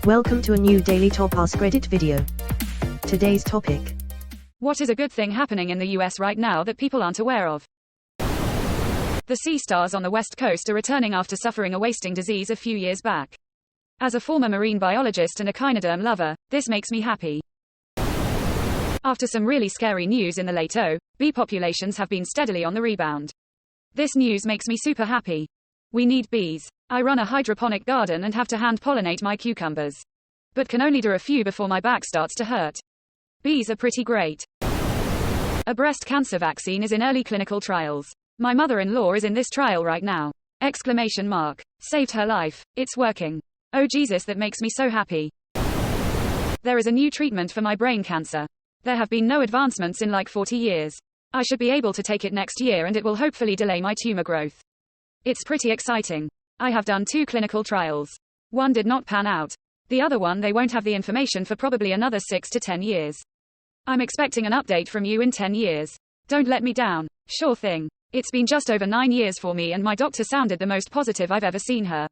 Welcome to a new daily top AskReddit video. Today's topic. What is a good thing happening in the US right now that people aren't aware of? The sea stars on the West Coast are returning after suffering a wasting disease a few years back. As a former marine biologist and echinoderm lover, this makes me happy. After some really scary news in the late bee populations have been steadily on the rebound. This news makes me super happy. We need bees. I run a hydroponic garden and have to hand pollinate my cucumbers. But can only do a few before my back starts to hurt. Bees are pretty great. A breast cancer vaccine is in early clinical trials. My mother-in-law is in this trial right now. Exclamation mark. Saved her life. It's working. Oh Jesus, that makes me so happy. There is a new treatment for my brain cancer. There have been no advancements in like 40 years. I should be able to take it next year and it will hopefully delay my tumor growth. It's pretty exciting. I have done 2 clinical trials. One did not pan out. The other one they won't have the information for probably another 6 to 10 years. I'm expecting an update from you in 10 years. Don't let me down. Sure thing. It's been just over 9 years for me and my doctor sounded the most positive I've ever seen her.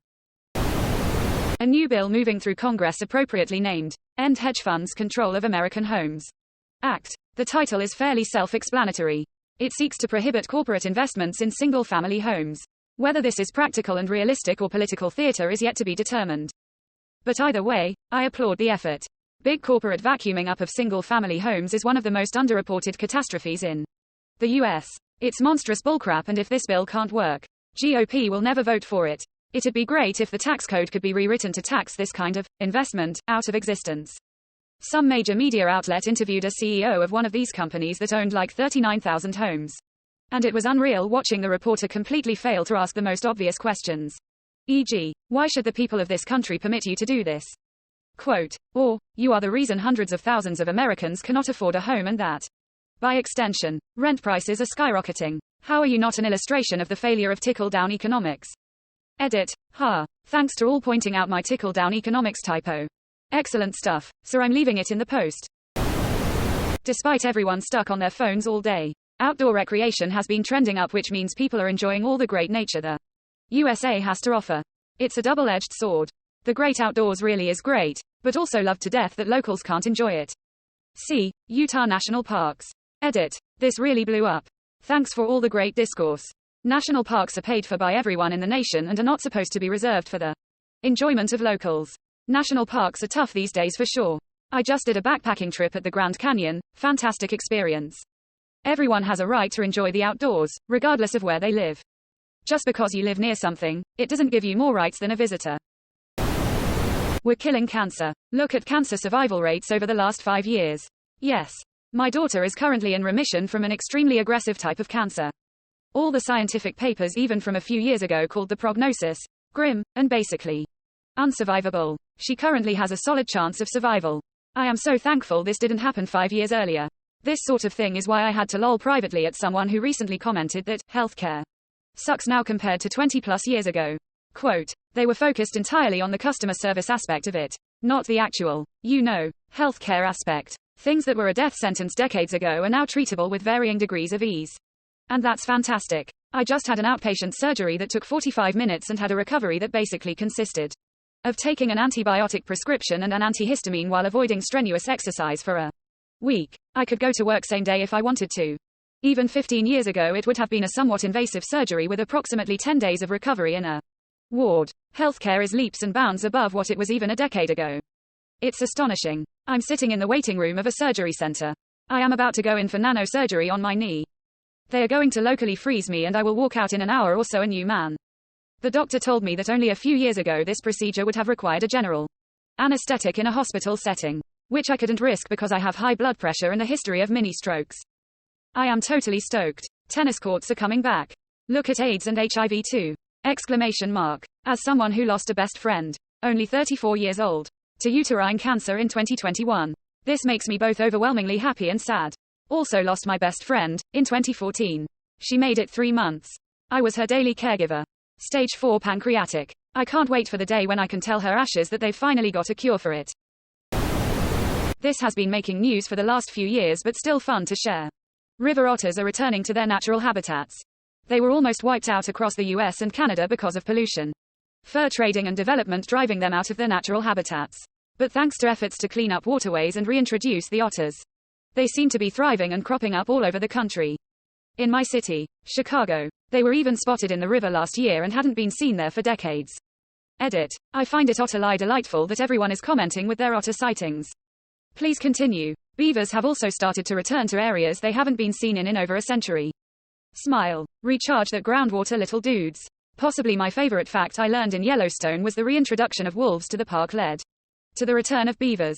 A new bill moving through Congress appropriately named, End Hedge Funds Control of American Homes Act. The title is fairly self-explanatory. It seeks to prohibit corporate investments in single-family homes. Whether this is practical and realistic or political theater is yet to be determined. But either way, I applaud the effort. Big corporate vacuuming up of single-family homes is one of the most underreported catastrophes in the US. It's monstrous bullcrap, and if this bill can't work, GOP will never vote for it. It'd be great if the tax code could be rewritten to tax this kind of investment out of existence. Some major media outlet interviewed a CEO of one of these companies that owned like 39,000 homes. And it was unreal watching the reporter completely fail to ask the most obvious questions. E.g., why should the people of this country permit you to do this? Quote, or, you are the reason hundreds of thousands of Americans cannot afford a home and that, by extension, rent prices are skyrocketing. How are you not an illustration of the failure of tickle-down economics? Edit. Thanks to all pointing out my tickle-down economics typo. Excellent stuff, so I'm leaving it in the post. Despite everyone stuck on their phones all day, outdoor recreation has been trending up, which means people are enjoying all the great nature the USA has to offer. It's a double-edged sword. The great outdoors really is great, but also loved to death that locals can't enjoy it. See, Utah National Parks. Edit. This really blew up. Thanks for all the great discourse. National parks are paid for by everyone in the nation and are not supposed to be reserved for the enjoyment of locals. National parks are tough these days for sure. I just did a backpacking trip at the Grand Canyon, fantastic experience. Everyone has a right to enjoy the outdoors, regardless of where they live. Just because you live near something, it doesn't give you more rights than a visitor. We're killing cancer. Look at cancer survival rates over the last 5 years. Yes. My daughter is currently in remission from an extremely aggressive type of cancer. All the scientific papers even from a few years ago called the prognosis grim, and basically unsurvivable. She currently has a solid chance of survival. I am so thankful this didn't happen 5 years earlier. This sort of thing is why I had to lol privately at someone who recently commented that healthcare sucks now compared to 20 plus years ago. Quote, they were focused entirely on the customer service aspect of it, not the actual, healthcare aspect. Things that were a death sentence decades ago are now treatable with varying degrees of ease. And that's fantastic. I just had an outpatient surgery that took 45 minutes and had a recovery that basically consisted of taking an antibiotic prescription and an antihistamine while avoiding strenuous exercise for a week. I could go to work same day if I wanted to. Even 15 years ago it would have been a somewhat invasive surgery with approximately 10 days of recovery in a ward. Healthcare is leaps and bounds above what it was even a decade ago. It's astonishing. I'm sitting in the waiting room of a surgery center. I am about to go in for nanosurgery on my knee. They are going to locally freeze me and I will walk out in an hour or so a new man. The doctor told me that only a few years ago this procedure would have required a general anesthetic in a hospital setting, which I couldn't risk because I have high blood pressure and a history of mini strokes. I am totally stoked. Tennis courts are coming back. Look at AIDS and HIV too. Exclamation mark. As someone who lost a best friend, only 34 years old, to uterine cancer in 2021, this makes me both overwhelmingly happy and sad. Also lost my best friend, in 2014. She made it 3 months. I was her daily caregiver. Stage 4 pancreatic. I can't wait for the day when I can tell her ashes that they've finally got a cure for it. This has been making news for the last few years but still fun to share. River otters are returning to their natural habitats. They were almost wiped out across the US and Canada because of pollution. Fur trading and development driving them out of their natural habitats. But thanks to efforts to clean up waterways and reintroduce the otters, they seem to be thriving and cropping up all over the country. In my city, Chicago, they were even spotted in the river last year and hadn't been seen there for decades. Edit. I find it utterly delightful that everyone is commenting with their otter sightings. Please continue. Beavers have also started to return to areas they haven't been seen in over a century. Smile. Recharge that groundwater, little dudes. Possibly my favorite fact I learned in Yellowstone was the reintroduction of wolves to the park led to the return of beavers.